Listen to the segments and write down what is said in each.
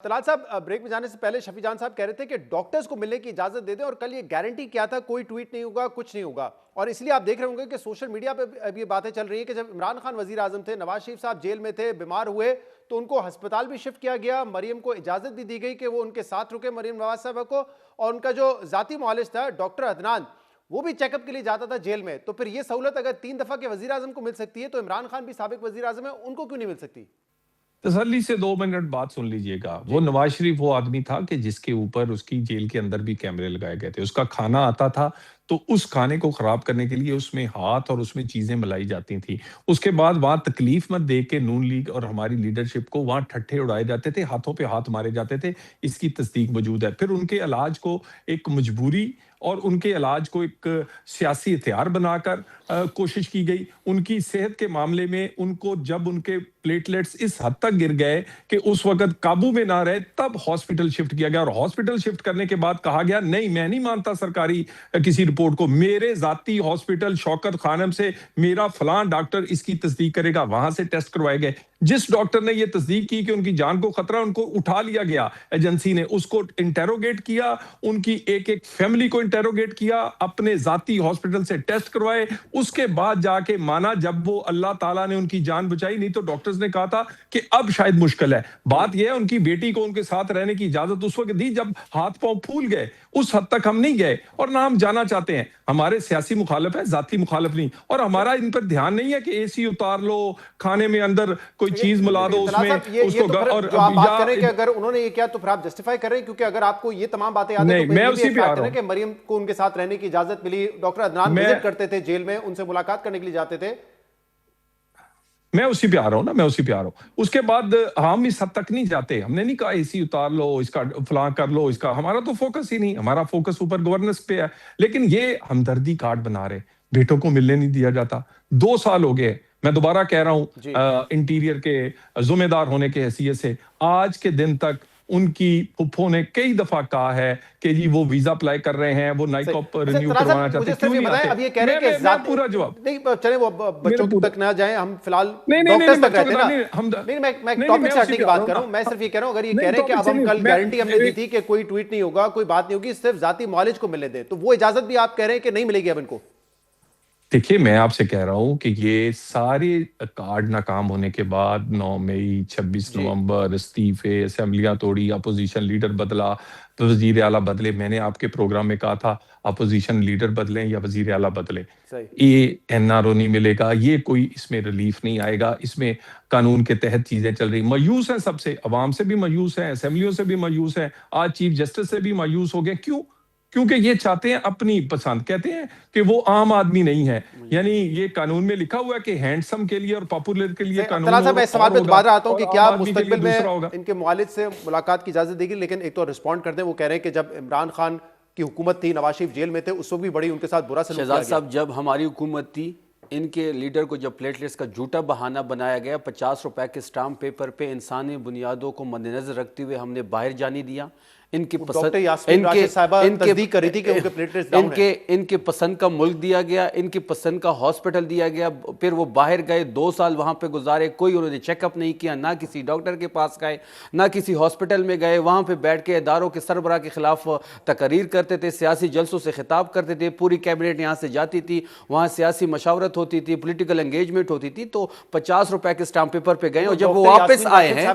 طلعت صاحب بریک میں جانے سے پہلے شفیع جان صاحب کہہ رہے تھے کہ ڈاکٹرز کو ملنے کی اجازت دے دیں اور کل یہ گارنٹی کیا تھا کوئی ٹویٹ نہیں ہوگا کچھ نہیں ہوگا. اور اس لیے آپ دیکھ رہے ہوں گے کہ سوشل میڈیا پہ اب یہ باتیں چل رہی ہیں کہ جب عمران خان وزیر اعظم تھے, نواز شریف صاحب جیل میں تھے, بیمار ہوئے تو ان کو ہسپتال بھی شفٹ کیا گیا, مریم کو اجازت بھی دی گئی کہ وہ ان کے ساتھ رکے, مریم نواز صاحبہ کو, اور ان کا جو ذاتی معالج تھا ڈاکٹر عدنان وہ بھی چیک اپ کے لیے جاتا تھا جیل میں. تو پھر یہ سہولت اگر 3 دفعہ کے وزیر اعظم کو مل سکتی ہے تو عمران خان بھی سابق وزیر اعظم ہیں, ان کو کیوں نہیں مل سکتی؟ تسلی سے 2 منٹ بات سن لیجئے گا. وہ نواز شریف وہ آدمی تھا کہ جس کے اوپر اس کی جیل کے اندر بھی کیمرے لگائے گئے تھے. اس کا کھانا آتا تھا تو اس کھانے کو خراب کرنے کے لیے اس میں ہاتھ اور اس میں چیزیں ملائی جاتی تھیں. اس کے بعد وہاں تکلیف مت دے کے نون لیگ اور ہماری لیڈرشپ کو وہاں ٹھٹھے اڑائے جاتے تھے, ہاتھوں پہ ہاتھ مارے جاتے تھے. اس کی تصدیق موجود ہے. پھر ان کے علاج کو ایک مجبوری اور ان کے علاج کو ایک سیاسی ہتھیار بنا کر کوشش کی گئی. ان کی صحت کے معاملے میں ان کو جب ان کے پلیٹلیٹس اس حد تک گر گئے کہ اس وقت قابو میں نہ رہے, تب ہاسپٹل شفٹ کیا گیا. اور ہاسپٹل شفٹ کرنے کے بعد کہا گیا نہیں میں نہیں مانتا سرکاری کسی رپورٹ کو, میرے ذاتی ہاسپٹل شوکت خانم سے میرا فلاں ڈاکٹر اس کی تصدیق کرے گا. وہاں سے ٹیسٹ کروائے گئے. جس ڈاکٹر نے یہ تصدیق کی کہ ان کی جان کو خطرہ, ان کو اٹھا لیا گیا ایجنسی نے, اس کو انٹیروگیٹ کیا, ان کی ایک ایک فیملی کو انٹیروگیٹ کیا, اپنے ذاتی ہاسپٹل سے ٹیسٹ کروائے. اس کے بعد جا کے مانا جب وہ اللہ تعالیٰ نے ان کی جان بچائی. نہیں تو ڈاکٹرز نے کہا تھا کہ اب شاید مشکل ہے. بات یہ ہے ان کی بیٹی کو ان کے ساتھ رہنے کی اجازت اس وقت دی جب ہاتھ پاؤں پھول گئے. اس حد تک ہم نہیں گئے اور نہ ہم جانا چاہتے ہیں. ہمارے سیاسی مخالف ہے, ذاتی مخالف نہیں. اور ہمارا ان پر دھیان نہیں ہے کہ اے سی اتار لو, کھانے میں اندر کوئی چیز ملا دو اس میں, اس کو اور جو آپ بات کریں کہ اگر انہوں نے یہ کیا تو پھر آپ جسٹیفائی کریں, کیونکہ اگر آپ کو یہ تمام باتیں یاد ہیں تو میں یہ بھی اسی ایک پہ آ فیکٹ رہا ہے ہوں کہ مریم کو ان کے ساتھ رہنے کی اجازت ملی, ڈاکٹر عدنان وزٹ کرتے تھے جیل میں, ان سے ملاقات کرنے کے لیے جاتے تھے. میں اسی پہ آ رہا ہوں نا, میں اسی پہ آ رہا ہوں. اس کے بعد ہم اس حد تک نہیں جاتے. ہم نے نہیں کہا اے سی اتار لو, اس کا فلاں کر لو, اس کا ہمارا تو فوکس ہی نہیں. ہمارا فوکس اوپر گورننس پہ ہے. لیکن یہ ہمدردی کارڈ بنا رہے, بیٹوں کو ملنے نہیں دیا جاتا. 2 سال ہو گئے. میں دوبارہ کہہ رہا ہوں انٹیریئر کے ذمہ دار ہونے کے حیثیت سے, آج کے دن تک ان کی پھپھو نے کئی دفعہ کہا ہے کہ جی وہ ویزا اپلائی کر رہے ہیں, وہ نائکاپ رینیو کروانا چاہتے ہیں, کیوں نہیں آتے. اب یہ کہہ رہے ہیں کہ میں پورا جواب نہیں چلیں وہ بچوں تک نہ جائیں, ہم فی الحال نہیں ڈاکٹرز تک رہتے ہیں نا. نہیں میں ٹاپک سے ہٹنے کی بات کر رہا ہوں. میں صرف یہ کہہ رہا ہوں اگر یہ کہہ رہے ہیں کہ اب ہم کل گارنٹی ہم نے دی تھی کہ کوئی ٹویٹ نہیں ہوگا, کوئی بات نہیں ہوگی, صرف ذاتی معالج کو ملنے دیں, تو وہ اجازت بھی آپ کہہ رہے ہیں کہ نہیں ملے گی اب ان کو. دیکھیے میں آپ سے کہہ رہا ہوں کہ یہ سارے کارڈ ناکام ہونے کے بعد 9 مئی 26 نومبر استعفے, اسمبلیاں توڑی, اپوزیشن لیڈر بدلا, وزیر اعلیٰ بدلے. میں نے آپ کے پروگرام میں کہا تھا اپوزیشن لیڈر بدلیں یا وزیر اعلیٰ بدلیں, یہ این آر او نہیں ملے گا, یہ کوئی اس میں ریلیف نہیں آئے گا. اس میں قانون کے تحت چیزیں چل رہی. مایوس ہیں سب سے, عوام سے بھی مایوس ہیں, اسمبلیوں سے بھی مایوس ہیں, آج چیف جسٹس سے بھی مایوس ہو گئے. کیوں؟ کیونکہ یہ چاہتے ہیں اپنی پسند, کہتے ہیں کہ وہ عام آدمی نہیں ہے. یعنی یہ قانون میں لکھا ہوا ہے کہ ہینڈسم کے لیے اور پاپولر کے لیے قانون طلعت صاحب میں اس سوال پہ دوبارہ آتا ہوں کہ کیا مستقبل میں ہوگا. ان کے معالج سے ملاقات کی اجازت دے گی, لیکن ایک تو رسپونڈ کر دیں, وہ کہہ رہے ہیں کہ جب عمران خان کی حکومت تھی, نواز شریف جیل میں تھے, اس وقت بھی بڑی ان کے ساتھ برا سلوک کیا گیا. شہزاد صاحب جب ہماری حکومت تھی, ان کے لیڈر کو جب پلیٹلیٹس کا جھوٹا بہانہ بنایا گیا, 50 روپے کے اسٹامپ پیپر پہ انسانی بنیادوں کو مد نظر رکھتے ہوئے ہم نے باہر جانے دیا. ان کی پسند کا ملک دیا گیا, ان کی پسند کا ہاسپٹل دیا گیا, پھر وہ باہر گئے, 2 سال وہاں پہ گزارے, کوئی انہوں نے چیک اپ نہیں کیا, نہ کسی ڈاکٹر کے پاس گئے, نہ کسی ہاسپٹل میں گئے, وہاں پہ بیٹھ کے اداروں کے سربراہ کے خلاف تقاریر کرتے تھے, سیاسی جلسوں سے خطاب کرتے تھے, پوری کیبنٹ یہاں سے جاتی تھی, وہاں سیاسی مشاورت ہوتی تھی, پولیٹیکل انگیجمنٹ ہوتی تھی. تو 50 روپے کے اسٹامپ پیپر پہ گئے, اور جب وہ واپس آئے ہیں,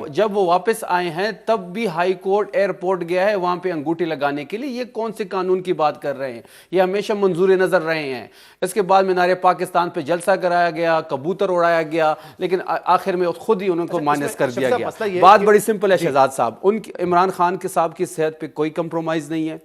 جب وہ واپس آئے ہیں تب بھی ہائی کورٹ ایئرپورٹ گیا ہے وہاں پہ انگوٹھی لگانے کے لیے. یہ کون سے قانون کی بات کر رہے ہیں؟ یہ ہمیشہ منظور نظر رہے ہیں. اس کے بعد مینار پاکستان پہ جلسہ کرایا گیا, کبوتر اڑایا گیا, لیکن آخر میں خود ہی انہوں کو مائنس کر دیا گیا. بات بڑی سمپل ہے شہزاد صاحب, ان عمران خان کے صاحب کی صحت پہ کوئی کمپرومائز نہیں ہے.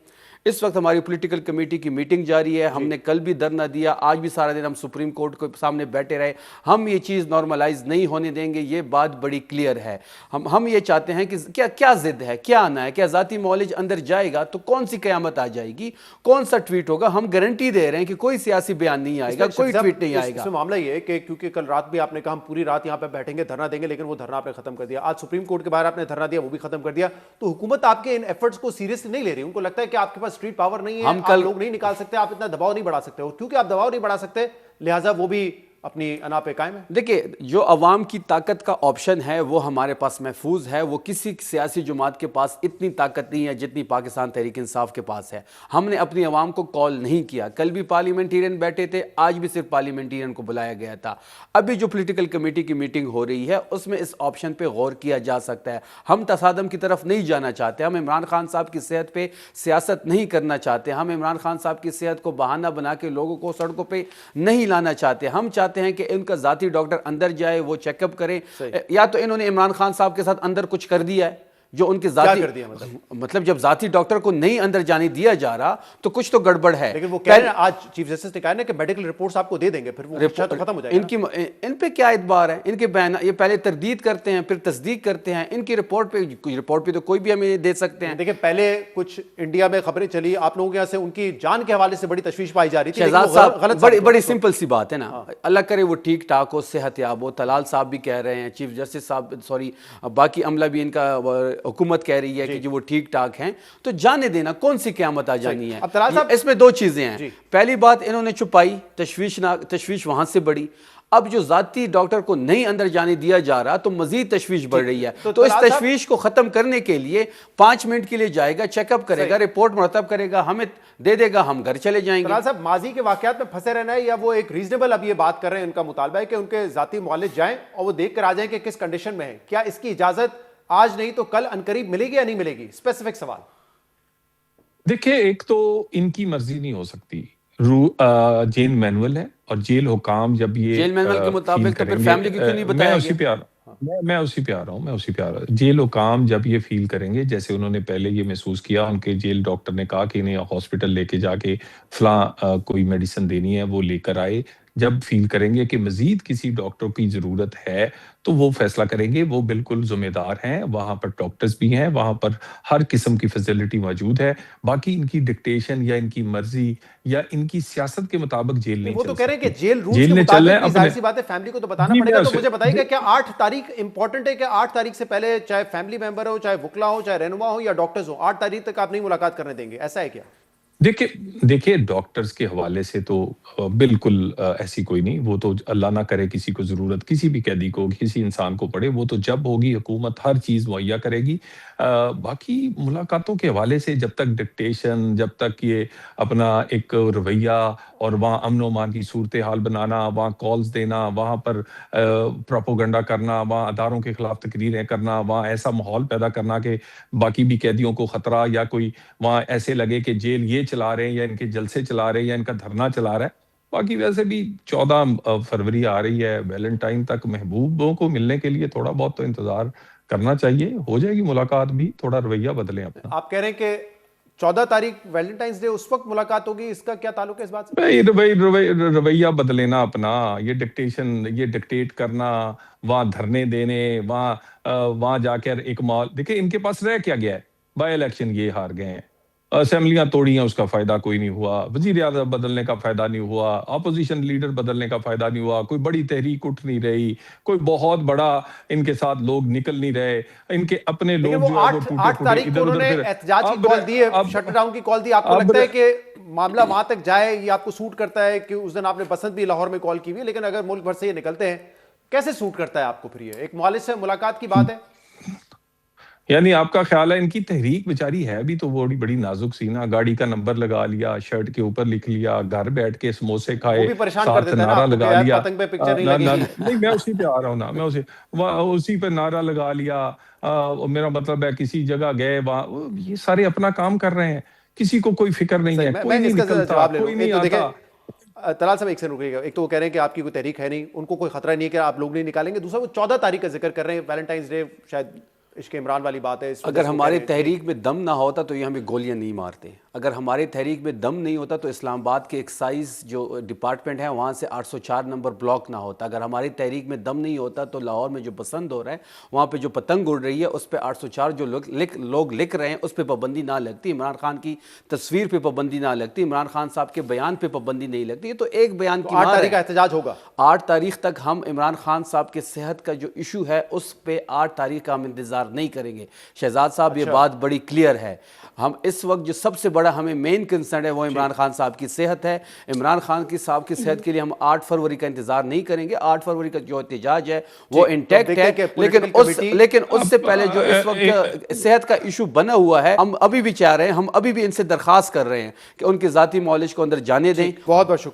اس وقت ہماری پولیٹیکل کمیٹی کی میٹنگ جاری ہے, ہم نے کل بھی دھرنا دیا, آج بھی سارا دن ہم سپریم کورٹ کے سامنے بیٹھے رہے. ہم یہ چیز نارملائز نہیں ہونے دیں گے, یہ بات بڑی کلیئر ہے. ہم یہ چاہتے ہیں کہ کیا ضد ہے, کیا آنا ہے, کیا ذاتی معالج اندر جائے گا تو کون سی قیامت آ جائے گی, کون سا ٹویٹ ہوگا؟ ہم گارنٹی دے رہے ہیں کہ کوئی سیاسی بیان نہیں آئے گا, کوئی ٹویٹ نہیں آئے گا. اس میں معاملہ یہ ہے کہ کیونکہ کل رات بھی آپ نے کہا ہم پوری رات یہاں پہ بیٹھیں گے, دھرنا دیں گے, لیکن وہ دھرنا آپ نے ختم کر دیا. آج سپریم کورٹ کے باہر آپ نے دھرنا دیا, وہ بھی ختم کر دیا. تو حکومت آپ کے ان ایفرٹس کو سیریسلی نہیں لے رہی, ان کو لگتا ہے کہ آپ کے پاس اسٹریٹ پاور نہیں ہے, آپ لوگ نہیں نکال سکتے, آپ اتنا دباؤ نہیں بڑھا سکتے. اور کیونکہ آپ دباؤ نہیں بڑھا سکتے لہٰذا وہ بھی اپنی انا پہ قائم ہے؟ دیکھیں جو عوام کی طاقت کا آپشن ہے وہ ہمارے پاس محفوظ ہے، وہ کسی سیاسی جماعت کے پاس اتنی طاقت نہیں ہے جتنی پاکستان تحریک انصاف کے پاس ہے۔ ہم نے اپنی عوام کو کال نہیں کیا، کل بھی پارلیمنٹیرین بیٹھے تھے، آج بھی صرف پارلیمنٹیرین کو بلایا گیا تھا، ابھی جو پولیٹیکل کمیٹی کی میٹنگ ہو رہی ہے اس میں اس آپشن پہ غور کیا جا سکتا ہے۔ ہم تصادم کی طرف نہیں جانا چاہتے، ہم عمران خان صاحب کی صحت پہ سیاست نہیں کرنا چاہتے، ہم عمران خان صاحب کی صحت کو بہانہ بنا کے لوگوں کو سڑکوں پہ نہیں لانا چاہتے، ہم چاہتے ہیں کہ ان کا ذاتی ڈاکٹر اندر جائے، وہ چیک اپ کریں۔ یا تو انہوں نے عمران خان صاحب کے ساتھ اندر کچھ کر دیا ہے جو ان کے ذاتی، مطلب جب ذاتی ڈاکٹر کو نہیں اندر جانے دیا جا رہا تو کچھ تو گڑبڑ ہے۔ لیکن وہ کہہ رہے ہیں آج چیف جسٹس نے کہا ہے کہ میڈیکل رپورٹس آپ کو دے دیں گے، پھر وہ تو ختم ہو جائے گا۔ ان پہ کیا اعتبار ہے؟ ان کے بیان یہ پہلے تردید کرتے ہیں پھر تصدیق کرتے ہیں، ان کی رپورٹ پہ تو کوئی بھی ہمیں دے سکتے ہیں۔ دیکھیں پہلے کچھ انڈیا میں خبریں چلی، آپ لوگوں کے یہاں سے ان کی جان کے حوالے سے بڑی تشویش پائی جا رہی تھی، شہزاد صاحب بڑی سمپل سی بات ہے نا، اللہ کرے وہ ٹھیک ٹھاک ہو، صحت یاب ہو۔ طلال صاحب بھی کہہ رہے ہیں، چیف جسٹس صاحب باقی عملہ بھی ان کا، حکومت کہہ رہی ہے کہ جو وہ ٹھیک ٹھاک ہیں، تو جانے دینا، کون سی قیامت آ جانی ہے؟ اس میں دو چیزیں ہیں، پہلی بات انہوں نے چھپائی، تشویش وہاں سے بڑھی، اب جو ذاتی ڈاکٹر کو نہیں اندر جانے دیا جا رہا تو مزید تشویش بڑھ رہی ہے۔ تو اس تشویش کو ختم کرنے کے لیے 5 منٹ کے لیے جائے گا، چیک اپ کرے گا، رپورٹ مرتب کرے گا، ہمیں دے دے گا، ہم گھر چلے جائیں گے۔ طلال صاحب ماضی کے واقعات میں پھنسے رہنا ہے یا وہ ایک ریزنیبل اب یہ بات کر رہے ہیں، ان کا مطالبہ ہے کہ ان کے ذاتی معالج جائیں اور وہ دیکھ کر آ جائیں کہ کس کنڈیشن میں ہے؟ کیا اس کی اجازت آج نہیں تو کل عنقریب ملے گی یا نہیں ملے گی؟ اسپیسیفک سوال۔ دیکھیں ایک تو ان کی مرضی نہیں ہو سکتی، جیل مینول ہے اور جیل حکام جب یہ جیل مینول کے مطابق تو پھر فیملی کو کیوں نہیں بتایا گیا؟ میں اسی پہ آ رہا ہوں۔ جیل حکام جب یہ فیل کریں گے، جیسے انہوں نے پہلے یہ محسوس کیا، ان کے جیل ڈاکٹر نے کہا کہ انہیں ہاسپٹل لے کے جا کے فلاں کوئی میڈیسن دینی ہے، وہ لے کر آئے، جب فیل کریں گے کہ مزید کسی ڈاکٹر کی ضرورت ہے تو وہ فیصلہ کریں گے، وہ بالکل ذمہ دار ہیں، وہاں پر ڈاکٹرز بھی ہیں، وہاں پر ہر قسم کی فیسلٹی موجود ہے۔ باقی ان کی ڈکٹیشن یا ان کی مرضی یا ان کی سیاست کے مطابق جیل نہیں چل سکتی۔ وہ تو کہہ رہے ہیں کہ جیل رولز کے مطابق ظاہر سی بات ہے فیملی کو تو بتانا پڑے گا۔ تو مجھے بتائیے گا کیا 8 تاریخ امپورٹنٹ ہے کہ 8 تاریخ سے پہلے چاہے فیملی ممبر ہو، چاہے وکلا ہو، چاہے رہنما ہو یا ڈاکٹرز ہو، 8 تاریخ تک آپ نہیں ملاقات کرنے دیں گے، ایسا ہے کیا؟ دیکھیں ڈاکٹرز کے حوالے سے تو بالکل ایسی کوئی نہیں، وہ تو اللہ نہ کرے کسی کو ضرورت کسی بھی قیدی کو، کسی انسان کو پڑے، وہ تو جب ہوگی حکومت ہر چیز مہیا کرے گی۔ باقی ملاقاتوں کے حوالے سے جب تک ڈکٹیشن، جب تک یہ اپنا ایک رویہ اور وہاں امن و امان کی صورتحال بنانا، وہاں کالز دینا، وہاں پر پروپیگنڈا کرنا، وہاں اداروں کے خلاف تقریریں کرنا، وہاں ایسا ماحول پیدا کرنا کہ باقی بھی قیدیوں کو خطرہ یا کوئی وہاں ایسے لگے کہ جیل یہ چلا رہے ہیں یا ان کے جلسے چلا رہے ہیں یا ان کا دھرنا چلا رہا ہے۔ باقی ویسے بھی 14 فروری آ رہی ہے، ویلنٹائن تک محبوبوں کو ملنے کے لیے تھوڑا بہت تو انتظار کرنا چاہیے، ہو جائے گی ملاقات بھی، تھوڑا رویہ بدلیں اپنا۔ آپ کہہ رہے ہیں کہ 14 تاریخ ویلنٹائنز ڈے اس وقت ملاقات ہوگی، اس کا کیا تعلق ہے اس بات سے؟ رویہ بدلینا اپنا، یہ ڈکٹیشن، یہ ڈکٹیٹ کرنا، وہاں دھرنے دینے، وہاں جا کر ایک مال، دیکھیں ان کے پاس رہ کیا گیا ہے، بائی الیکشن یہ ہار گئے ہیں، اسمبلیاں توڑی ہیں، اس کا فائدہ کوئی نہیں ہوا، وزیر اعظم بدلنے کا فائدہ نہیں ہوا، اپوزیشن لیڈر بدلنے کا فائدہ نہیں ہوا، کوئی بڑی تحریک اٹھ نہیں رہی، کوئی بہت بڑا ان کے ساتھ لوگ نکل نہیں رہے، ان کے اپنے لوگ جو ہے وہ ٹوٹے 8 تاریخ کو انہوں نے احتجاج کی کال دی ہے، شٹ ڈاؤن کی کال دی، آپ کو لگتا ہے کہ معاملہ وہاں تک جائے، یہ آپ کو سوٹ کرتا ہے کہ اس دن آپ نے بسنت بھی لاہور میں کال کی ہوئی ہے، لیکن اگر ملک بھر سے یہ نکلتے ہیں کیسے سوٹ کرتا ہے آپ کو؟ پھر یہ ایک معالج سے ملاقات کی بات ہے، یعنی آپ کا خیال ہے ان کی تحریک بیچاری ہے بھی تو بڑی نازک سی نا، گاڑی کا نمبر لگا لیا، شرٹ کے اوپر لکھ لیا، گھر بیٹھ کے سموسے کھائے، ساتھ نعرہ لگا لیا، نہیں میں اسی پہ آ رہا ہوں نا، میں اسی پہ نعرہ لگا لیا، میرا مطلب ہے کسی جگہ گئے، وہاں یہ سارے اپنا کام کر رہے ہیں، کسی کو کوئی فکر نہیں ہے، کوئی نہیں نکلتا، کوئی نہیں آتا۔ طلال صاحب ایک سے رکیے گا، ایک تو وہ کہہ رہے ہیں کہ آپ کی کوئی تحریک ہے نہیں، ان کو کوئی خطرہ نہیں ہے کہ آپ لوگ نہیں نکالیں گے، دوسرا وہ 14 تاریخ کا ذکر کر رہے ہیں، ویلنٹائنز ڈے شاید عشق عمران والی بات ہے۔ اگر ہماری تحریک میں دم نہ ہوتا تو یہ ہمیں گولیاں نہیں مارتے، اگر ہماری تحریک میں دم نہیں ہوتا تو اسلام آباد کے ایکسائز جو ڈپارٹمنٹ ہے وہاں سے 804 نمبر بلاک نہ ہوتا، اگر ہماری تحریک میں دم نہیں ہوتا تو لاہور میں جو پسند ہو رہا ہے وہاں پہ جو پتنگ اڑ رہی ہے اس پہ 804 جو لوگ لکھ رہے ہیں اس پہ پابندی نہ لگتی، عمران خان کی تصویر پہ پابندی نہ لگتی، عمران خان صاحب کے بیان پہ پابندی نہیں لگتی، تو ایک بیان کی 8 تاریخ کا احتجاج ہوگا، 8 تاریخ تک ہم عمران خان صاحب کے صحت کا جو ایشو ہے اس پہ 8 تاریخ کا ہم انتظار نہیں کریں گے۔ شہزاد صاحب یہ بات بڑی کلیئر ہے، ہم اس وقت جو سب سے بڑا بڑا ہمیں مین کنسرن ہے وہ عمران خان صاحب کی صحت ہے. عمران خان صاحب کی صحت کے لیے ہم 8 فروری کا انتظار نہیں کریں گے. 8 فروری کا جو احتجاج ہے وہ انٹیکٹ ہے, لیکن اس سے پہلے جو اس وقت صحت کا ایشو بنا ہوا ہے, ہم ابھی بھی چاہ رہے ہیں, ہم ابھی بھی ان سے درخواست کر رہے ہیں کہ ان کے ذاتی معالج کو اندر جانے دیں. بہت بہت شکریہ.